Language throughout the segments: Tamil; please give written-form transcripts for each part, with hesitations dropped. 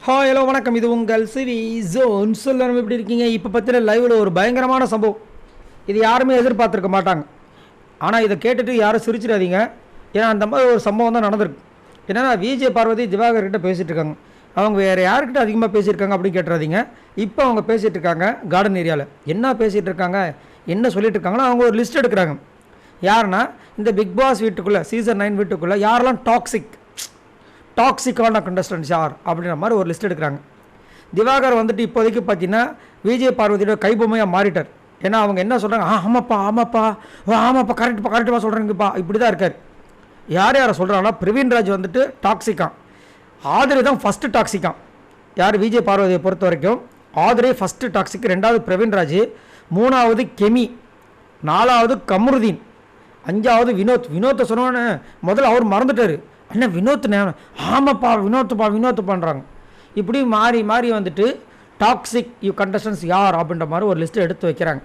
ஹாய் ஹலோ வணக்கம். இது உங்கள் சிவி ஜோன். சொல்லணும் எப்படி இருக்கீங்க? இப்போ பற்றின லைவில் ஒரு பயங்கரமான சம்பவம். இது யாருமே எதிர்பார்த்துருக்க மாட்டாங்க. ஆனால் இதை கேட்டுட்டு யாரும் சிரிச்சிடாதீங்க. ஏன்னா அந்த மாதிரி ஒரு சம்பவம் தான் நடந்திருக்கு. என்னென்னா விஜய் பார்வதி திவாகர் கிட்ட பேசிகிட்டு இருக்காங்க. அவங்க வேறு யார்கிட்ட அதிகமாக பேசியிருக்காங்க அப்படின்னு கேட்டுறாதீங்க. இப்போ அவங்க பேசிகிட்டு இருக்காங்க கார்டன் ஏரியாவில். என்ன பேசிகிட்டு இருக்காங்க, என்ன சொல்லிட்டு இருக்காங்கன்னா அவங்க ஒரு லிஸ்ட் எடுக்கிறாங்க. யாருன்னா இந்த பிக் பாஸ் வீட்டுக்குள்ளே சீசன் 9 வீட்டுக்குள்ளே யாரெல்லாம் டாக்ஸிக்கான கண்டஸ்டன்ஸ் யார் அப்படின்ற மாதிரி ஒரு லிஸ்ட் எடுக்கிறாங்க. திவாகர் வந்துட்டு இப்போதைக்கு பார்த்தீங்கன்னா விஜய் பார்வதியோட கைபொம்மையாக மாறிட்டார். ஏன்னா அவங்க என்ன சொல்கிறாங்க, ஆமாப்பா கரெக்டாக சொல்கிறீங்கப்பா, இப்படி தான் இருக்கார். யார் யாரை சொல்கிறாங்கன்னா பிரவீன்ராஜ் வந்துட்டு டாக்ஸிக்கான், ஆதிரை தான் ஃபஸ்ட்டு டாக்ஸிக்கான். யார் விஜய் பார்வதியை பொறுத்த வரைக்கும் ஆதிரை ஃபஸ்ட்டு டாக்ஸிக், ரெண்டாவது பிரவீன்ராஜ், மூணாவது கெமி, நாலாவது கமருதீன், அஞ்சாவது வினோத்தை சொன்னோன்னு முதல்ல அவர் மறந்துட்டார். அண்ணா வினோத்ண்ணே, ஆமாப்பா வினோத்து பண்ணுறாங்க. இப்படி மாறி வந்துட்டு டாக்ஸிக் கண்டஸ்டன்ஸ் யார் அப்படின்ற மாதிரி ஒரு லிஸ்ட்டு எடுத்து வைக்கிறாங்க.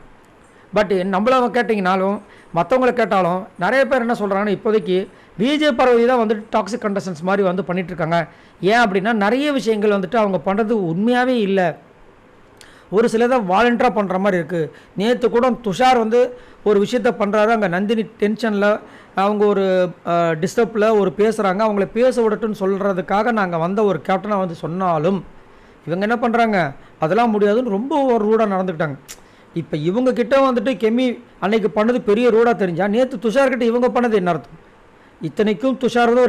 பட் நம்மள கேட்டிங்கனாலும் மற்றவங்களை கேட்டாலும் நிறைய பேர் என்ன சொல்கிறாங்கன்னா இப்போதைக்கு விஜய் பார்வதி தான் வந்துட்டு டாக்ஸிக் கண்டஸ்டன்ஸ் மாதிரி வந்து பண்ணிகிட்ருக்காங்க. ஏன் அப்படின்னா நிறைய விஷயங்கள் வந்துட்டு அவங்க பண்ணுறது உண்மையாகவே இல்லை, ஒரு சிலதான் வாலண்டியராக பண்ணுற மாதிரி இருக்குது. நேற்று கூட துஷார் வந்து ஒரு விஷயத்த பண்ணுறாரு, அங்கே நந்தினி டென்ஷனில் அவங்க ஒரு டிஸ்டர்பில் ஒரு பேசுகிறாங்க, அவங்கள பேச விடட்டுன்னு சொல்கிறதுக்காக நாங்கள் வந்த ஒரு கேப்டனாக வந்து சொன்னாலும் இவங்க என்ன பண்ணுறாங்க, அதெல்லாம் முடியாதுன்னு ரொம்ப ஒரு ரூடாக நடந்துக்கிட்டாங்க. இப்போ இவங்கக்கிட்ட வந்துட்டு கெமி அன்னைக்கு பண்ணது பெரிய ரூடாக தெரிஞ்சால் நேற்று துஷார்கிட்ட இவங்க பண்ணது என்ன அர்த்தம்? இத்தனைக்கும் துஷார் தான்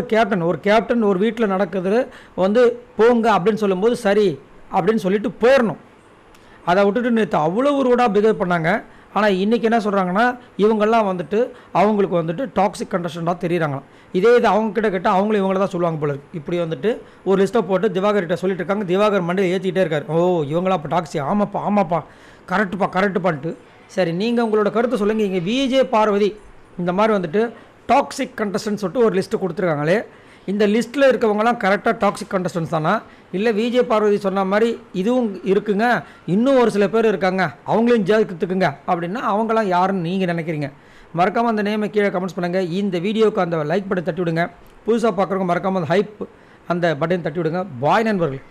ஒரு கேப்டன் ஒரு வீட்டில் நடக்குது வந்து போங்க அப்படின்னு சொல்லும்போது சரி அப்படின்னு சொல்லிட்டு போயிடணும். அதை விட்டுட்டு நேற்று அவ்வளோ ரூடாக பிஹேவ் பண்ணாங்க. ஆனால் இன்றைக்கி என்ன சொல்கிறாங்கன்னா இவங்கெல்லாம் வந்துட்டு அவங்களுக்கு வந்துட்டு டாக்ஸிக் கண்டஸ்டண்டாக தெரியுறாங்களாம். இதே இது அவங்கக்கிட்ட கேட்டால் அவங்களும் இவங்கள தான் சொல்லுவாங்க போல இருக்குது. இப்படி வந்துட்டு ஒரு லிஸ்ட்டை போட்டு திவாகர்கிட்ட சொல்லிட்டு இருக்காங்க. திவாகர் மண்டையை ஏற்றிக்கிட்டே இருக்கார். ஓ இவங்களா இப்போ டாக்ஸி, ஆமாப்பா கரெக்டுப்பான்ட்டு. சரி நீங்கள் உங்களோட கருத்தை சொல்லுங்கள். இங்கே விஜய் பார்வதி இந்த மாதிரி வந்துட்டு டாக்ஸிக் கண்டஸ்டன்ஸ் சொல்லிட்டு ஒரு லிஸ்ட்டு கொடுத்துருக்காங்களே, இந்த லிஸ்ட்டில் இருக்கவங்கலாம் கரெக்டாக டாக்ஸிக் கண்டஸ்டன்ஸ் தானா, இல்லை விஜய் பார்வதி சொன்ன மாதிரி இதுவும் இருக்குங்க, இன்னும் ஒரு சில பேர் இருக்காங்க அவங்களையும் சேர்த்துக்குங்க அப்படின்னா அவங்களாம் யாருன்னு நீங்கள் நினைக்கிறீங்க? மறக்காமல் அந்த நேமை கீழே கமெண்ட்ஸ் பண்ணுங்கள். இந்த வீடியோவுக்கு அந்த லைக் பட்டன் தட்டி விடுங்க. புதுசாக பார்க்குறவங்க மறக்காமல் அந்த ஹைப் அந்த பட்டன் தட்டி விடுங்க. பாய் நண்பர்கள்.